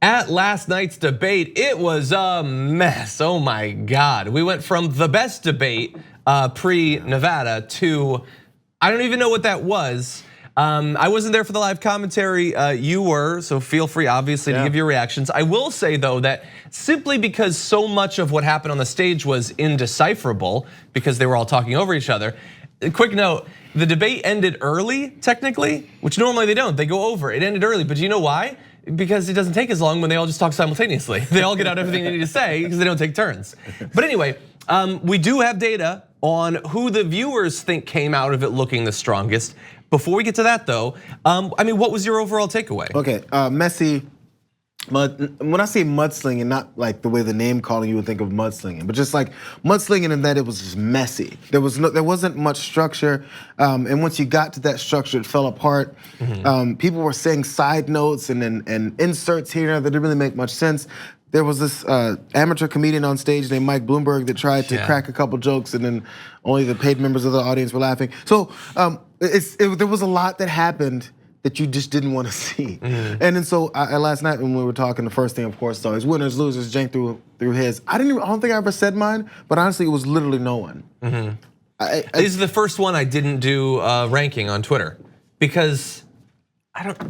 At last night's debate, it was a mess. Oh my God. We went from the best debate pre-Nevada to, I don't even know what that was. I wasn't there for the live commentary, you were, so feel free obviously to give your reactions. I will say though that simply because so much of what happened on the stage was indecipherable because they were all talking over each other. Quick note, the debate ended early technically, which normally they don't, they go over. It ended early, but do you know why? Because it doesn't take as long when they all just talk simultaneously. They all get out everything they need to say because they don't take turns. But anyway, we do have data on who the viewers think came out of it looking the strongest. Before we get to that though, I mean, what was your overall takeaway? Okay, messy. When I say mudslinging, not like the way the name calling you would think of mudslinging, but just like mudslinging in that it was just messy. There wasn't much structure, and once you got to that structure, it fell apart. People were saying side notes and inserts here that didn't really make much sense. There was this amateur comedian on stage named Mike Bloomberg that tried to crack a couple jokes, and then only the paid members of the audience were laughing. So there was a lot that happened that you just didn't want to see. And then so last night when we were talking, the first thing of course is winners, losers. Cenk threw his. I don't think I ever said mine, but honestly it was literally no one. This is the first one I didn't do ranking on Twitter because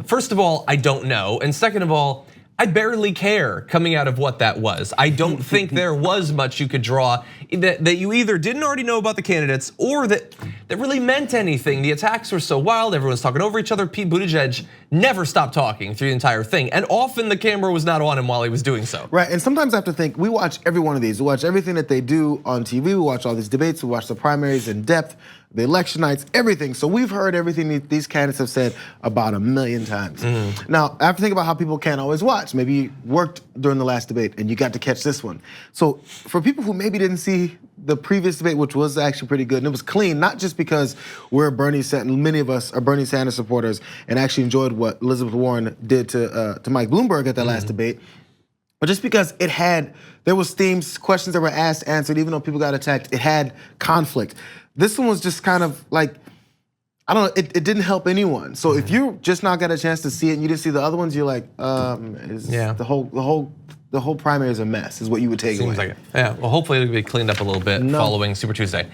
first of all, I don't know, and second of all, I barely care coming out of what that was. I don't think there was much you could draw that you either didn't already know about the candidates or that really meant anything. The attacks were so wild, everyone's talking over each other. Pete Buttigieg never stopped talking through the entire thing. And often the camera was not on him while he was doing so. Right, and sometimes I have to think, we watch every one of these. We watch everything that they do on TV, we watch all these debates, we watch the primaries in depth, the election nights, everything. So we've heard everything these candidates have said about 1 million times. Now, I have to think about how people can't always watch. Maybe you worked during the last debate and you got to catch this one. So for people who maybe didn't see the previous debate, which was actually pretty good, and it was clean, not just because many of us are Bernie Sanders supporters and actually enjoyed what Elizabeth Warren did to Mike Bloomberg at that last debate, but just because there was themes, questions that were asked, answered, even though people got attacked, it had conflict. This one was just kind of like, I don't know, it didn't help anyone. So if you just not got a chance to see it and you didn't see the other ones, you're like, the whole primary is a mess, is what you would take away. Seems like it. Yeah, well hopefully it'll be cleaned up a little bit following Super Tuesday.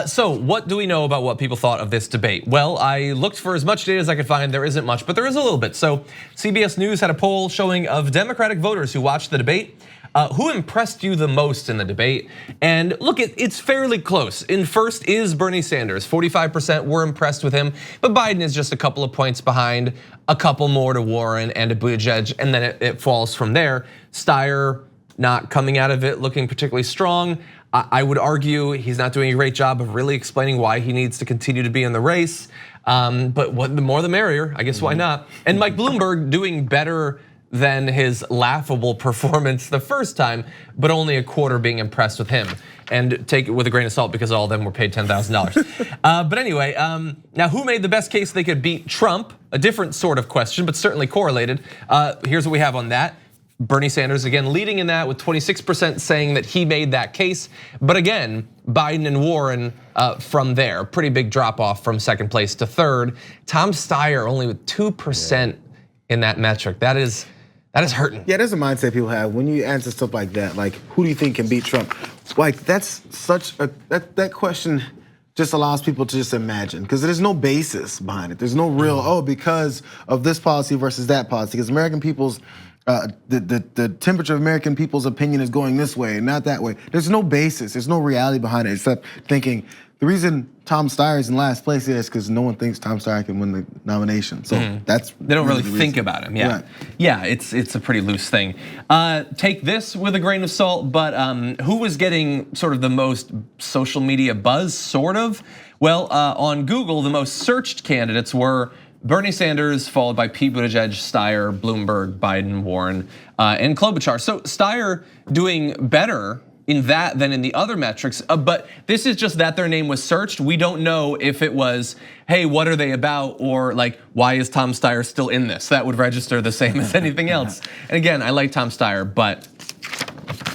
So what do we know about what people thought of this debate? Well, I looked for as much data as I could find. There isn't much, but there is a little bit. So CBS News had a poll showing of Democratic voters who watched the debate. Who impressed you the most in the debate? And look, it's fairly close. In first is Bernie Sanders. 45% were impressed with him, but Biden is just a couple of points behind, a couple more to Warren and to Buttigieg, and then it falls from there. Steyer not coming out of it looking particularly strong. I would argue he's not doing a great job of really explaining why he needs to continue to be in the race. But the more the merrier, I guess why not? And Mike Bloomberg doing better than his laughable performance the first time, but only a quarter being impressed with him. And take it with a grain of salt because all of them were paid $10,000. But anyway, now who made the best case they could beat Trump? A different sort of question, but certainly correlated. Here's what we have on that. Bernie Sanders, again, leading in that with 26% saying that he made that case. But again, Biden and Warren from there, pretty big drop off from second place to third. Tom Steyer only with 2% in that metric. That is hurting. Yeah, there's a mindset people have when you answer stuff like that. Like, who do you think can beat Trump? Like, that's such that question just allows people to just imagine because there's no basis behind it. There's no real because of this policy versus that policy. Because American people's the temperature of American people's opinion is going this way and not that way. There's no basis. There's no reality behind it except thinking. The reason Tom Steyer is in last place is because no one thinks Tom Steyer can win the nomination. So that's they don't really think about him. Yeah, right. Yeah, it's a pretty loose thing. Take this with a grain of salt. But who was getting sort of the most social media buzz? Sort of. Well, on Google, the most searched candidates were Bernie Sanders, followed by Pete Buttigieg, Steyer, Bloomberg, Biden, Warren, and Klobuchar. So Steyer doing better in that than in the other metrics, but this is just that their name was searched. We don't know if it was, hey, what are they about? Or like, why is Tom Steyer still in this? That would register the same as anything else. And again, I like Tom Steyer, but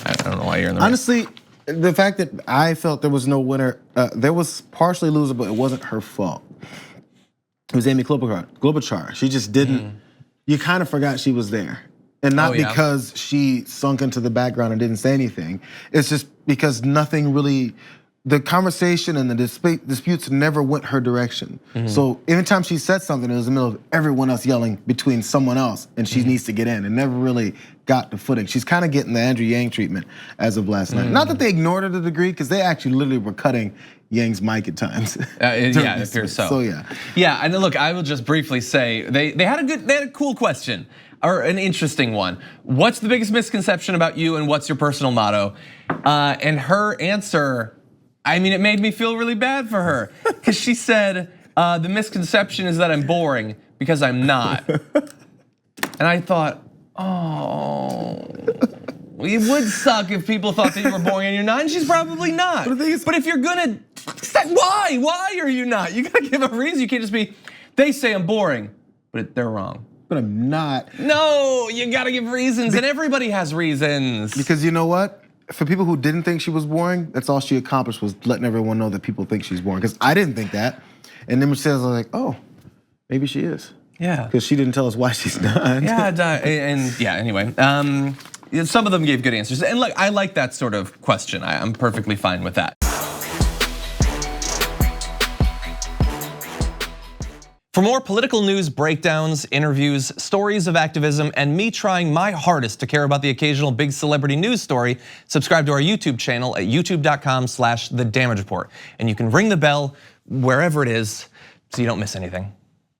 I don't know why you're in the race. Honestly, the fact that I felt there was no winner, there was partially loser, but it wasn't her fault. It was Amy Klobuchar. She just didn't, you kind of forgot she was there. And not because she sunk into the background and didn't say anything. It's just because nothing really, the conversation and the disputes never went her direction. So anytime she said something, it was in the middle of everyone else yelling between someone else, and she needs to get in. It never really got the footing. She's kind of getting the Andrew Yang treatment as of last night. Not that they ignored her to the degree, because they actually literally were cutting Yang's mic at times. Yeah, it appears so. So yeah. Yeah, and look, I will just briefly say they had a cool question, or an interesting one. What's the biggest misconception about you, and what's your personal motto? And her answer, I mean, it made me feel really bad for her, because she said the misconception is that I'm boring, because I'm not. And I thought, oh. It would suck if people thought that you were boring and you're not, and she's probably not. But if you're gonna, why are you not? You gotta give a reason. You can't just be, they say I'm boring, but they're wrong. But I'm not. No, you gotta give reasons, and everybody has reasons. Because you know what? For people who didn't think she was boring, that's all she accomplished, was letting everyone know that people think she's boring. Because I didn't think that. And then Mercedes was like, oh, maybe she is. Yeah. Because she didn't tell us why she's not. Yeah, and yeah, anyway. Some of them gave good answers. And look, I like that sort of question. I'm perfectly fine with that. For more political news breakdowns, interviews, stories of activism, and me trying my hardest to care about the occasional big celebrity news story, subscribe to our YouTube channel at youtube.com/thedamagereport. And you can ring the bell wherever it is so you don't miss anything.